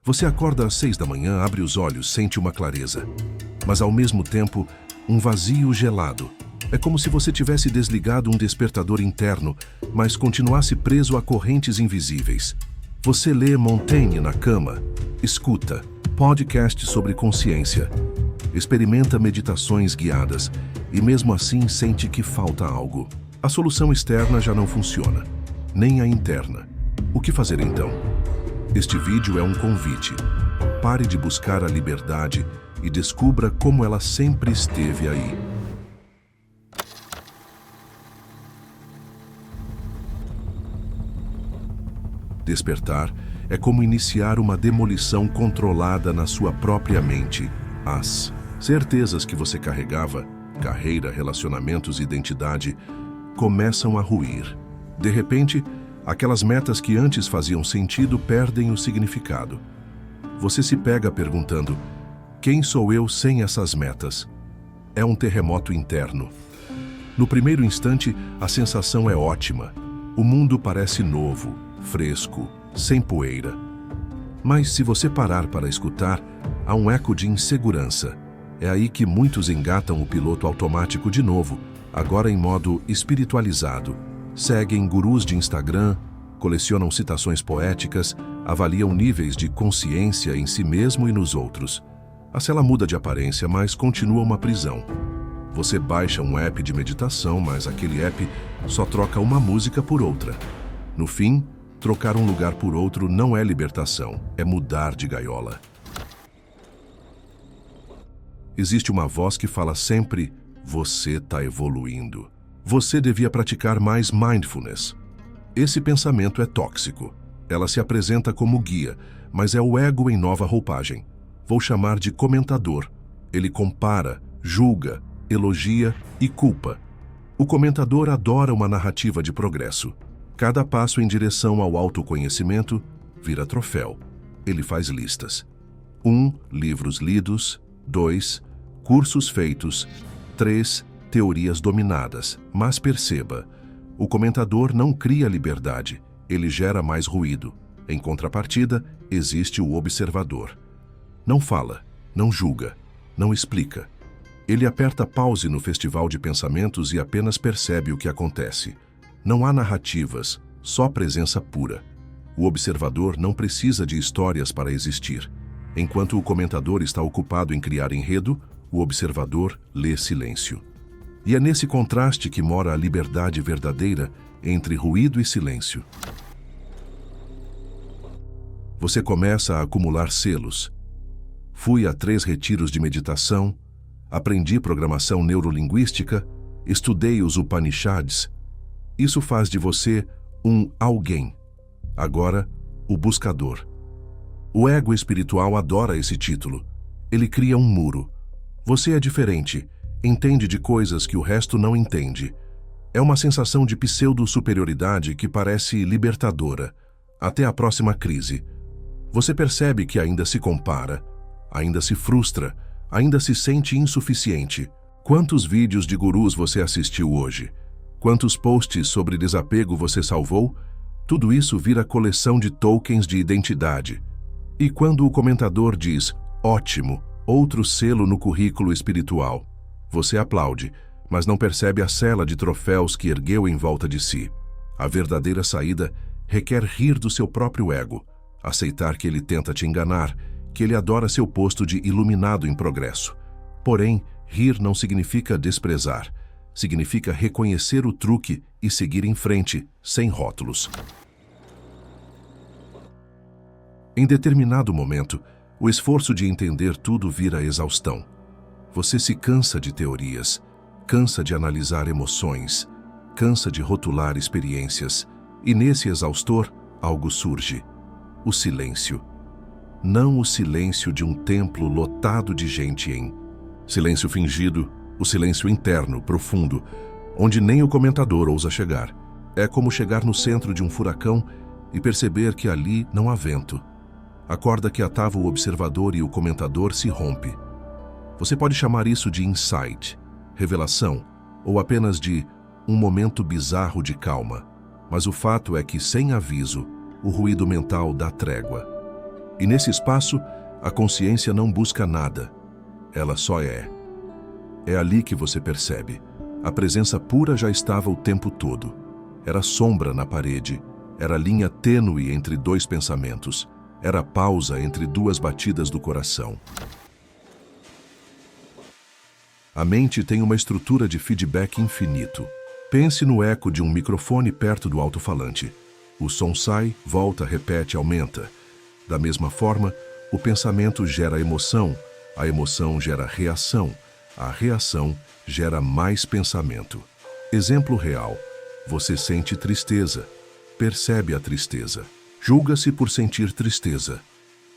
Você acorda às 6 da manhã, abre os olhos, sente uma clareza. Mas ao mesmo tempo, um vazio gelado. É como se você tivesse desligado um despertador interno, mas continuasse preso a correntes invisíveis. Você lê Montaigne na cama, escuta podcast sobre consciência, experimenta meditações guiadas e mesmo assim sente que falta algo. A solução externa já não funciona, nem a interna. O que fazer então? Este vídeo é um convite. Pare de buscar a liberdade e descubra como ela sempre esteve aí. Despertar é como iniciar uma demolição controlada na sua própria mente. As certezas que você carregava, carreira, relacionamentos e identidade, começam a ruir. De repente, aquelas metas que antes faziam sentido perdem o significado. Você se pega perguntando: quem sou eu sem essas metas? É um terremoto interno. No primeiro instante, a sensação é ótima. O mundo parece novo, fresco, sem poeira. Mas se você parar para escutar, há um eco de insegurança. É aí que muitos engatam o piloto automático de novo, agora em modo espiritualizado. Seguem gurus de Instagram, colecionam citações poéticas, avaliam níveis de consciência em si mesmo e nos outros. A cela muda de aparência, mas continua uma prisão. Você baixa um app de meditação, mas aquele app só troca uma música por outra. No fim, trocar um lugar por outro não é libertação, é mudar de gaiola. Existe uma voz que fala sempre: você está evoluindo. Você devia praticar mais mindfulness. Esse pensamento é tóxico. Ela se apresenta como guia, mas é o ego em nova roupagem. Vou chamar de comentador. Ele compara, julga, elogia e culpa. O comentador adora uma narrativa de progresso. Cada passo em direção ao autoconhecimento vira troféu. Ele faz listas. 1. Livros lidos. 2. Cursos feitos. 3. Teorias dominadas. Mas perceba, o comentador não cria liberdade, ele gera mais ruído. Em contrapartida, existe o observador. Não fala, não julga, não explica. Ele aperta pause no festival de pensamentos e apenas percebe o que acontece. Não há narrativas, só presença pura. O observador não precisa de histórias para existir. Enquanto o comentador está ocupado em criar enredo, o observador lê silêncio. E é nesse contraste que mora a liberdade verdadeira entre ruído e silêncio. Você começa a acumular selos. Fui a 3 retiros de meditação, aprendi programação neurolinguística, estudei os Upanishads. Isso faz de você um alguém. Agora, o buscador. O ego espiritual adora esse título. Ele cria um muro. Você é diferente, entende de coisas que o resto não entende. É uma sensação de pseudo-superioridade que parece libertadora, até a próxima crise. Você percebe que ainda se compara, ainda se frustra, ainda se sente insuficiente. Quantos vídeos de gurus você assistiu hoje? Quantos posts sobre desapego você salvou? Tudo isso vira coleção de tokens de identidade. E quando o comentador diz, ótimo, outro selo no currículo espiritual, você aplaude, mas não percebe a cela de troféus que ergueu em volta de si. A verdadeira saída requer rir do seu próprio ego, aceitar que ele tenta te enganar, que ele adora seu posto de iluminado em progresso. Porém, rir não significa desprezar, significa reconhecer o truque e seguir em frente, sem rótulos. Em determinado momento, o esforço de entender tudo vira exaustão. Você se cansa de teorias, cansa de analisar emoções, cansa de rotular experiências, e nesse exaustor, algo surge: o silêncio. Não o silêncio de um templo lotado de gente em silêncio fingido, o silêncio interno, profundo, onde nem o comentador ousa chegar. É como chegar no centro de um furacão e perceber que ali não há vento. A corda que atava o observador e o comentador se rompe. Você pode chamar isso de insight, revelação, ou apenas de um momento bizarro de calma. Mas o fato é que, sem aviso, o ruído mental dá trégua. E nesse espaço, a consciência não busca nada. Ela só é. É ali que você percebe. A presença pura já estava o tempo todo. Era sombra na parede. Era linha tênue entre dois pensamentos. Era pausa entre duas batidas do coração. A mente tem uma estrutura de feedback infinito. Pense no eco de um microfone perto do alto-falante. O som sai, volta, repete, aumenta. Da mesma forma, o pensamento gera emoção, a emoção gera reação, a reação gera mais pensamento. Exemplo real. Você sente tristeza, percebe a tristeza, julga-se por sentir tristeza,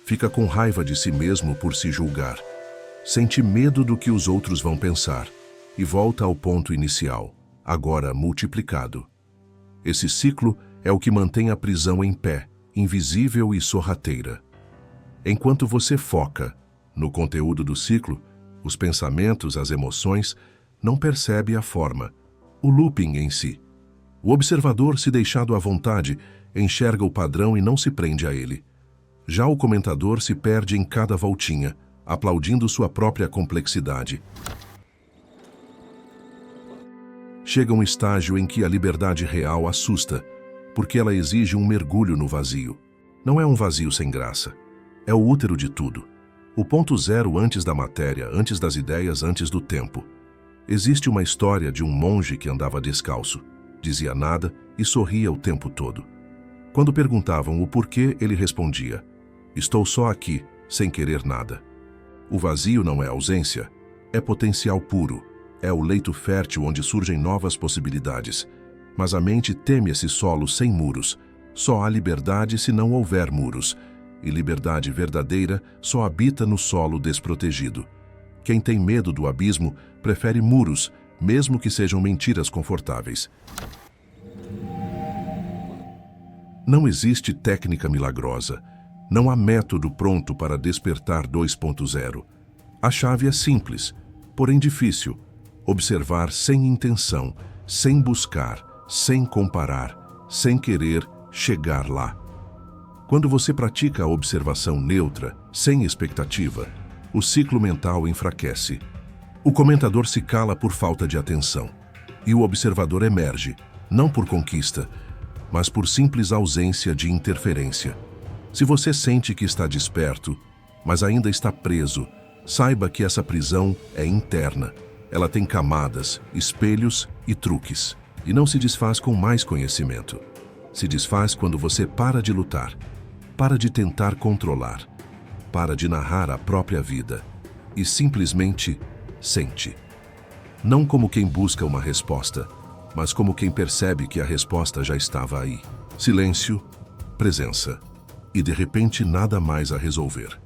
fica com raiva de si mesmo por se julgar, sente medo do que os outros vão pensar e volta ao ponto inicial, agora multiplicado. Esse ciclo é o que mantém a prisão em pé, invisível e sorrateira. Enquanto você foca no conteúdo do ciclo, os pensamentos, as emoções, não percebe a forma, o looping em si. O observador, se deixado à vontade, enxerga o padrão e não se prende a ele. Já o comentador se perde em cada voltinha, aplaudindo sua própria complexidade. Chega um estágio em que a liberdade real assusta, porque ela exige um mergulho no vazio. Não é um vazio sem graça. É o útero de tudo. O ponto zero antes da matéria, antes das ideias, antes do tempo. Existe uma história de um monge que andava descalço, dizia nada e sorria o tempo todo. Quando perguntavam o porquê, ele respondia: "Estou só aqui, sem querer nada." O vazio não é ausência, é potencial puro, é o leito fértil onde surgem novas possibilidades. Mas a mente teme esse solo sem muros. Só há liberdade se não houver muros. E liberdade verdadeira só habita no solo desprotegido. Quem tem medo do abismo prefere muros, mesmo que sejam mentiras confortáveis. Não existe técnica milagrosa. Não há método pronto para despertar 2.0. A chave é simples, porém difícil. Observar sem intenção, sem buscar, sem comparar, sem querer chegar lá. Quando você pratica a observação neutra, sem expectativa, o ciclo mental enfraquece. O comentador se cala por falta de atenção. E o observador emerge, não por conquista, mas por simples ausência de interferência. Se você sente que está desperto, mas ainda está preso, saiba que essa prisão é interna. Ela tem camadas, espelhos e truques. E não se desfaz com mais conhecimento. Se desfaz quando você para de lutar, para de tentar controlar, para de narrar a própria vida e simplesmente sente. Não como quem busca uma resposta, mas como quem percebe que a resposta já estava aí. Silêncio, presença e de repente nada mais a resolver.